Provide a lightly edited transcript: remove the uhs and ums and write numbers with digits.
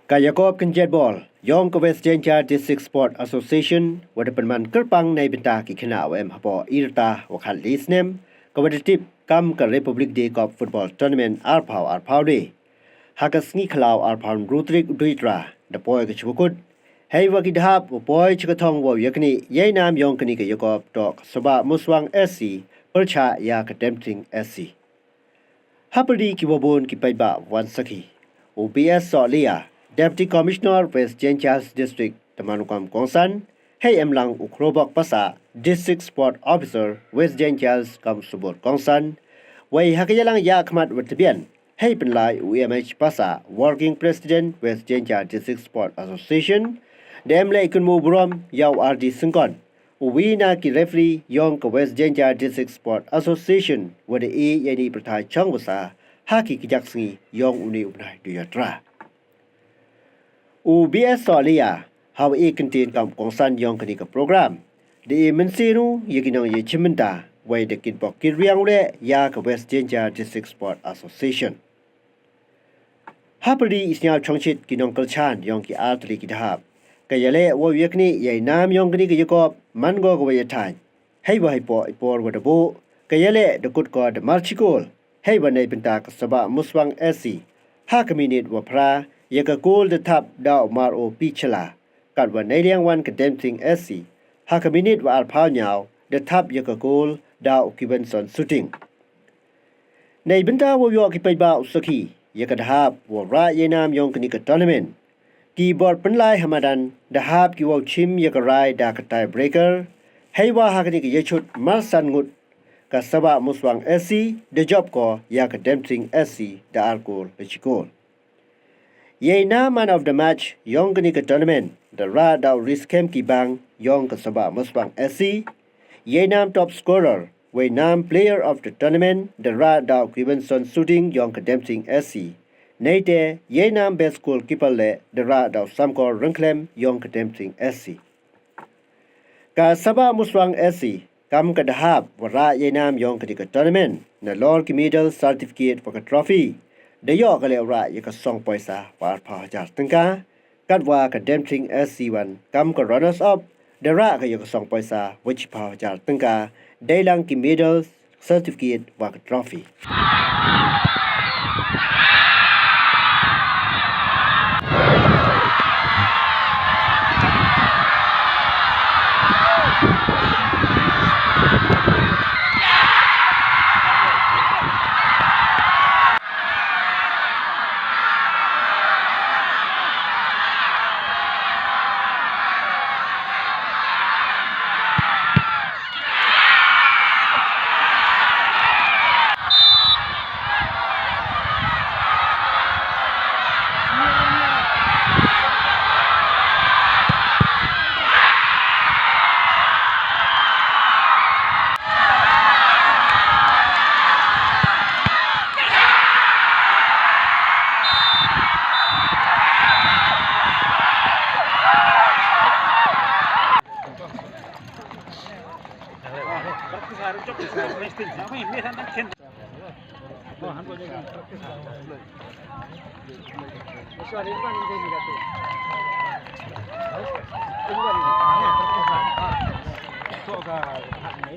Kayakop Kenjet Ball, Yong West Jenja District Sport Association, Wadapanman Kerpang na ibenta kikina OM Hapo Wyrta Wakal Lisnem, Competitive Kam Ka Republic Day Cup Football Tournament Arpau Day. Hakas ni Kalau Arpau Rutrik Duitra, the boy Kachukut. Hey Wakidhap, boy Chikatong Wo Yakni, Yanam Yong Kanika Yakop Dog, Sabah Muswang SC, Percha Yak Tempting SC. Happily Kiwabun Kipaiba Wansaki, OBS Solia. Deputy Commissioner West Jenjas District Tamanukam Kongsan, Hey Emlang Ukrobok Pasa, District Sport Officer West Jenjas Kam Subur Kongsan, Wei Hakayalang Yakmat Watabian, Hey Penlai UMH Pasa, Working President West Jenja District Sport Association, Demle Ikunmu Burom Yaw RD Singkon, Uwina Ki Referee Yong West Jenja District Sport Association, where the E Yani Pratai Changwasa, Haki Kijaksi Yong Uni Ubnai Duyatra. UBS Solia, how a contain come concern young canica program. The Mensinu, Yakinong Yachimenta, where the kid book Kiriang Yak West Jenja District Sport Association. Happily is now Chongchit Kinonkel Chan, Yonki Artli Kidhab. Kayale, wo Yakni, Yay Nam Yonkanika Yakob, Mango away a time. Hey, Wahipo, Ipor with a bow. Kayale, the good god, the Marchikol. Hey, when they pentak Sabah Muswang SC. Hakaminit Wapra. Yaka gold the top dao mar o pichela. Kat one alien one condemning SC. Hakaminit wa alpau nyao, the top yaka gold dao Kibenson shooting. Nay benta wo yo kipai ba usaki, yaka dahab wo ra yenam yong kanika tournament. Keyboard penlai hamadan, the hab ki wo chim yaka rai da katai breaker. Haywa hakanika yachut marsan ngut. Kasaba Muswang SC, the job ko yaka tempting SC, the alcohol the chikol. Yay na man of the match, Yong Kanika tournament, the Ra Dao Riskem Kibang, Yong Kasaba Muswang SC. Yay nam top scorer, Way nam player of the tournament, the Ra Dao Kibenson shooting Yong Kadempting SC. Nate, Yay nam best goalkeeper le, the Ra Dao Samkor Runklem, Yong Kadempting SC. Kasaba Muswang SC, Kam Kadahab, Wara Yay nam Yong Kanika tournament, the Lord Medal certificate for a trophy. The York Ra Yaka Song Poisa, War Power Justinka, Gadwa Kadempting SC1, Kam runners up, the Raka Yaka Song Poisa, which Power Justinka, Daylang Ki medals, certificate, Waka trophy.